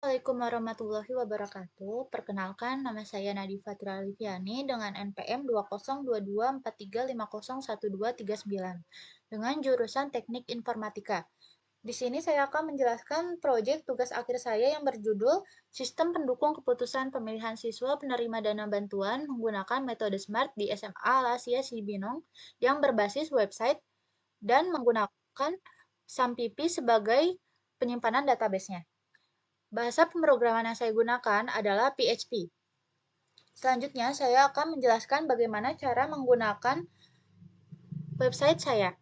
Assalamualaikum warahmatullahi wabarakatuh. Perkenalkan, nama saya Nadifa Liviani dengan NPM 202243501239 dengan jurusan Teknik Informatika. Di sini saya akan menjelaskan proyek tugas akhir saya yang berjudul Sistem Pendukung Keputusan Pemilihan Siswa Penerima Dana Bantuan menggunakan metode SMART di SMA Lasia Cibinong yang berbasis website dan menggunakan SAMPIPI sebagai penyimpanan database-nya. Bahasa pemrograman yang saya gunakan adalah PHP. Selanjutnya, saya akan menjelaskan bagaimana cara menggunakan website saya.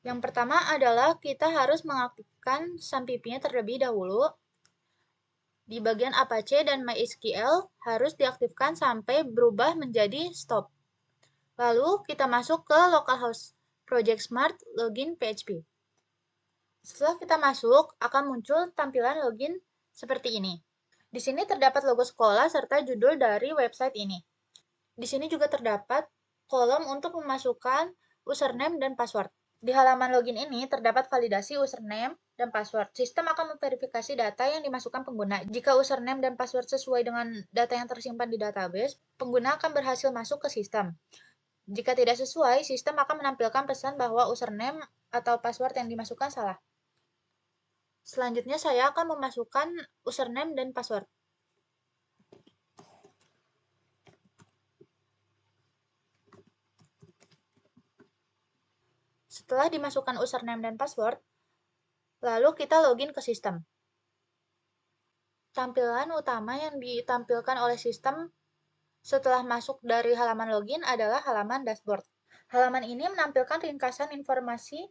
Yang pertama adalah kita harus mengaktifkan SAMPIPI-nya terlebih dahulu. Di bagian Apache dan MySQL harus diaktifkan sampai berubah menjadi stop. Lalu kita masuk ke localhost Project Smart Login PHP. Setelah kita masuk, akan muncul tampilan login seperti ini. Di sini terdapat logo sekolah serta judul dari website ini. Di sini juga terdapat kolom untuk memasukkan username dan password. Di halaman login ini terdapat validasi username dan password. Sistem akan memverifikasi data yang dimasukkan pengguna. Jika username dan password sesuai dengan data yang tersimpan di database, pengguna akan berhasil masuk ke sistem. Jika tidak sesuai, sistem akan menampilkan pesan bahwa username atau password yang dimasukkan salah. Selanjutnya saya akan memasukkan username dan password. Setelah dimasukkan username dan password, lalu kita login ke sistem. Tampilan utama yang ditampilkan oleh sistem setelah masuk dari halaman login adalah halaman dashboard. Halaman ini menampilkan ringkasan informasi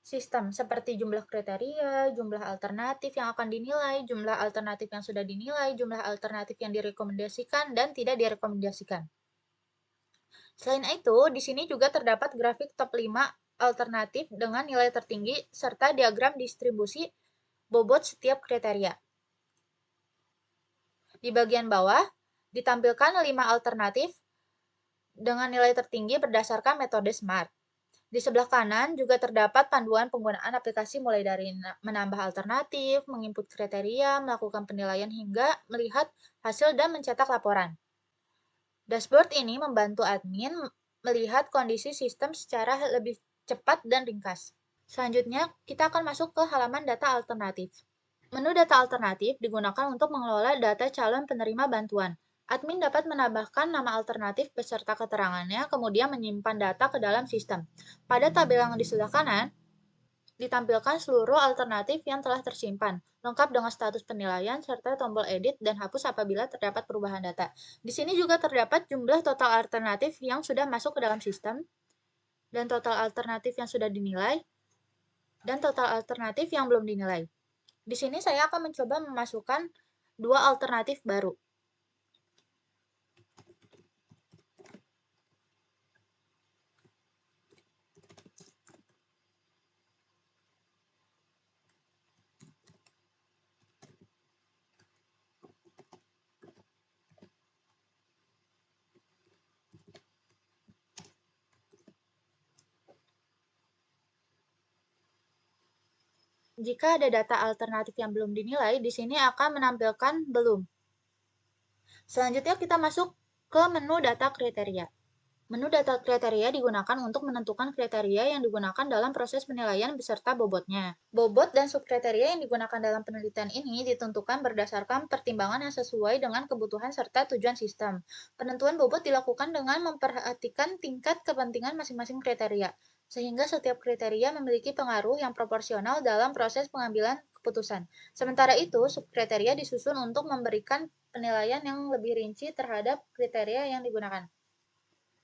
sistem seperti jumlah kriteria, jumlah alternatif yang akan dinilai, jumlah alternatif yang sudah dinilai, jumlah alternatif yang direkomendasikan dan tidak direkomendasikan. Selain itu, di sini juga terdapat grafik top 5 alternatif dengan nilai tertinggi serta diagram distribusi bobot setiap kriteria. Di bagian bawah, ditampilkan 5 alternatif dengan nilai tertinggi berdasarkan metode SMART. Di sebelah kanan juga terdapat panduan penggunaan aplikasi mulai dari menambah alternatif, menginput kriteria, melakukan penilaian hingga melihat hasil dan mencetak laporan. Dashboard ini membantu admin melihat kondisi sistem secara lebih cepat dan ringkas. Selanjutnya, kita akan masuk ke halaman data alternatif. Menu data alternatif digunakan untuk mengelola data calon penerima bantuan. Admin dapat menambahkan nama alternatif beserta keterangannya, kemudian menyimpan data ke dalam sistem. Pada tabel yang di sebelah kanan, ditampilkan seluruh alternatif yang telah tersimpan, lengkap dengan status penilaian serta tombol edit dan hapus apabila terdapat perubahan data. Di sini juga terdapat jumlah total alternatif yang sudah masuk ke dalam sistem, dan total alternatif yang sudah dinilai, dan total alternatif yang belum dinilai. Di sini saya akan mencoba memasukkan 2 alternatif baru. Jika ada data alternatif yang belum dinilai, di sini akan menampilkan belum. Selanjutnya kita masuk ke menu data kriteria. Menu data kriteria digunakan untuk menentukan kriteria yang digunakan dalam proses penilaian beserta bobotnya. Bobot dan subkriteria yang digunakan dalam penelitian ini ditentukan berdasarkan pertimbangan yang sesuai dengan kebutuhan serta tujuan sistem. Penentuan bobot dilakukan dengan memperhatikan tingkat kepentingan masing-masing kriteria, sehingga setiap kriteria memiliki pengaruh yang proporsional dalam proses pengambilan keputusan. Sementara itu, subkriteria disusun untuk memberikan penilaian yang lebih rinci terhadap kriteria yang digunakan.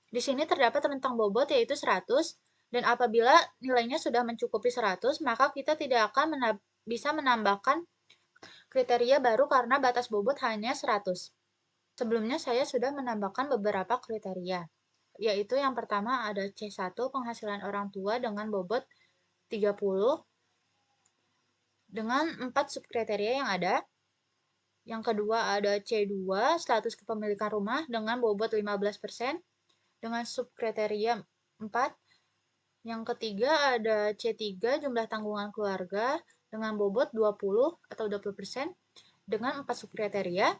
Di sini terdapat rentang bobot yaitu 100, dan apabila nilainya sudah mencukupi 100, maka kita tidak akan bisa menambahkan kriteria baru karena batas bobot hanya 100. Sebelumnya saya sudah menambahkan beberapa kriteria, yaitu yang pertama ada C1 penghasilan orang tua dengan bobot 30 dengan 4 subkriteria yang ada. Yang kedua ada C2 status kepemilikan rumah dengan bobot 15% dengan subkriteria 4. Yang ketiga ada C3 jumlah tanggungan keluarga dengan bobot 20 atau 20%. dengan 4 subkriteria.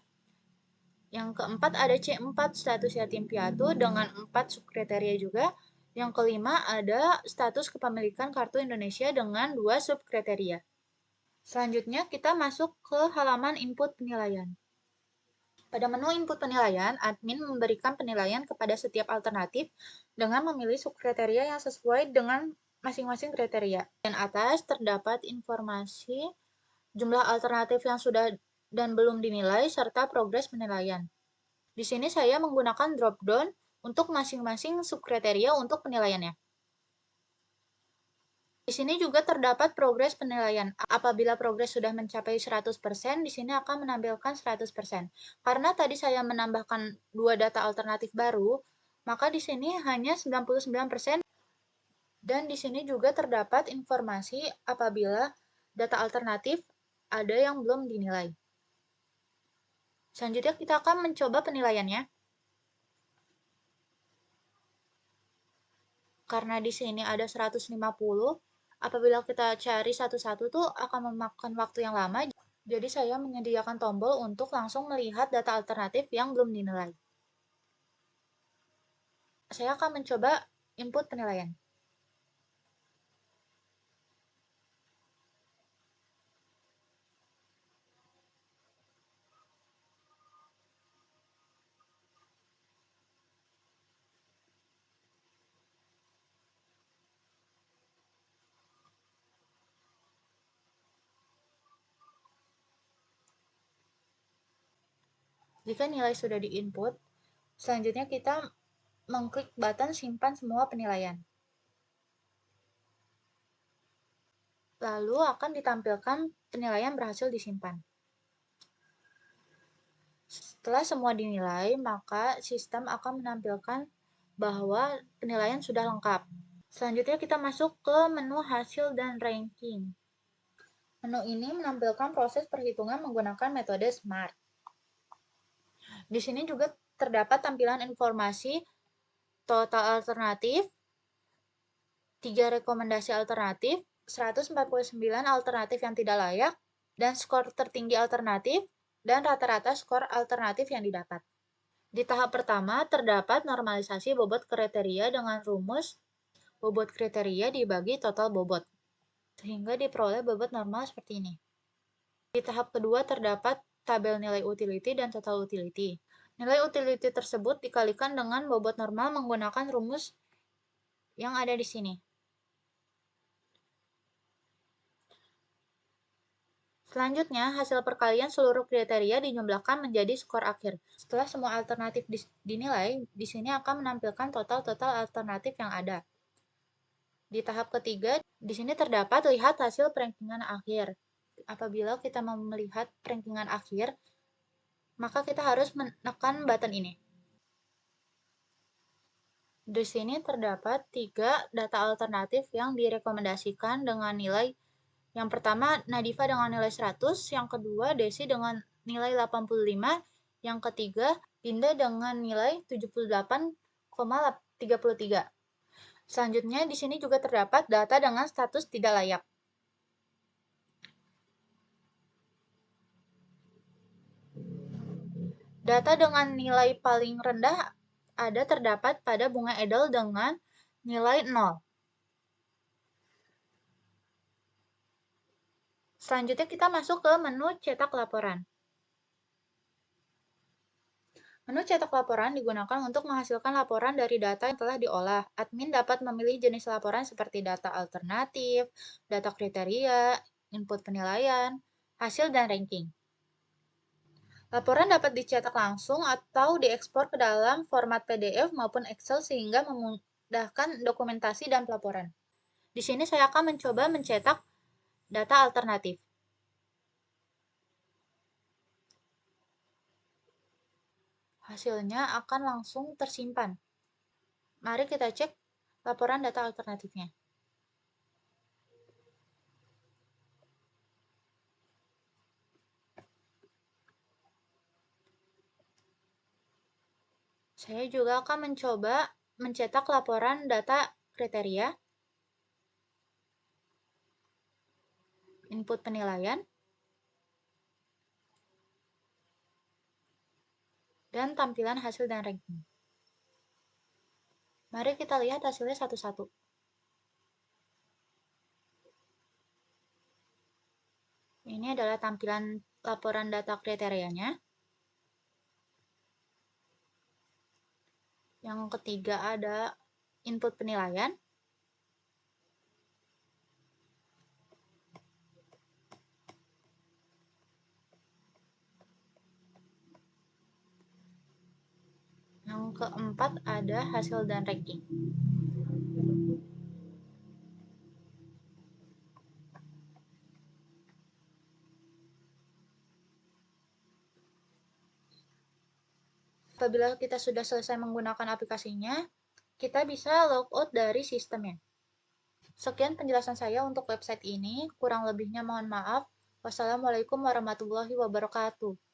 Yang keempat ada C4 status yatim piatu dengan 4 subkriteria juga. Yang kelima ada status kepemilikan kartu Indonesia dengan 2 subkriteria. Selanjutnya kita masuk ke halaman input penilaian. Pada menu input penilaian, admin memberikan penilaian kepada setiap alternatif dengan memilih subkriteria yang sesuai dengan masing-masing kriteria. Di atas terdapat informasi jumlah alternatif yang sudah dan belum dinilai serta progres penilaian. Di sini saya menggunakan drop-down untuk masing-masing subkriteria untuk penilaiannya. Di sini juga terdapat progres penilaian. Apabila progres sudah mencapai 100%, di sini akan menampilkan 100%. Karena tadi saya menambahkan 2 data alternatif baru, maka di sini hanya 99%. Dan di sini juga terdapat informasi apabila data alternatif ada yang belum dinilai. Selanjutnya kita akan mencoba penilaiannya. Karena di sini ada 150, apabila kita cari satu-satu tuh akan memakan waktu yang lama. Jadi saya menyediakan tombol untuk langsung melihat data alternatif yang belum dinilai. Saya akan mencoba input penilaian. Jika nilai sudah diinput, selanjutnya kita mengklik button simpan semua penilaian. Lalu akan ditampilkan penilaian berhasil disimpan. Setelah semua dinilai, maka sistem akan menampilkan bahwa penilaian sudah lengkap. Selanjutnya kita masuk ke menu hasil dan ranking. Menu ini menampilkan proses perhitungan menggunakan metode SMART. Di sini juga terdapat tampilan informasi total alternatif, 3 rekomendasi alternatif, 149 alternatif yang tidak layak, dan skor tertinggi alternatif, dan rata-rata skor alternatif yang didapat. Di tahap pertama, terdapat normalisasi bobot kriteria dengan rumus bobot kriteria dibagi total bobot, sehingga diperoleh bobot normal seperti ini. Di tahap kedua, terdapat tabel nilai utility dan total utility. Nilai utility tersebut dikalikan dengan bobot normal menggunakan rumus yang ada di sini. Selanjutnya, hasil perkalian seluruh kriteria dijumlahkan menjadi skor akhir. Setelah semua alternatif dinilai, di sini akan menampilkan total alternatif yang ada. Di tahap ketiga, di sini terdapat lihat hasil perankingan akhir. Apabila kita mau melihat perankingan akhir, maka kita harus menekan button ini. Di sini terdapat 3 data alternatif yang direkomendasikan dengan nilai. Yang pertama, Nadifa dengan nilai 100, yang kedua, Desi dengan nilai 85, yang ketiga, Dinda dengan nilai 78,33. Selanjutnya, di sini juga terdapat data dengan status tidak layak. Data dengan nilai paling rendah ada terdapat pada bunga Edel dengan nilai 0. Selanjutnya kita masuk ke menu cetak laporan. Menu cetak laporan digunakan untuk menghasilkan laporan dari data yang telah diolah. Admin dapat memilih jenis laporan seperti data alternatif, data kriteria, input penilaian, hasil, dan ranking. Laporan dapat dicetak langsung atau diekspor ke dalam format PDF maupun Excel sehingga memudahkan dokumentasi dan pelaporan. Di sini saya akan mencoba mencetak data alternatif. Hasilnya akan langsung tersimpan. Mari kita cek laporan data alternatifnya. Saya juga akan mencoba mencetak laporan data kriteria, input penilaian, dan tampilan hasil dan ranking. Mari kita lihat hasilnya satu-satu. Ini adalah tampilan laporan data kriterianya. Yang ketiga ada input penilaian. Yang keempat ada hasil dan ranking. Apabila kita sudah selesai menggunakan aplikasinya, kita bisa logout dari sistemnya. Sekian penjelasan saya untuk website ini. Kurang lebihnya mohon maaf. Wassalamualaikum warahmatullahi wabarakatuh.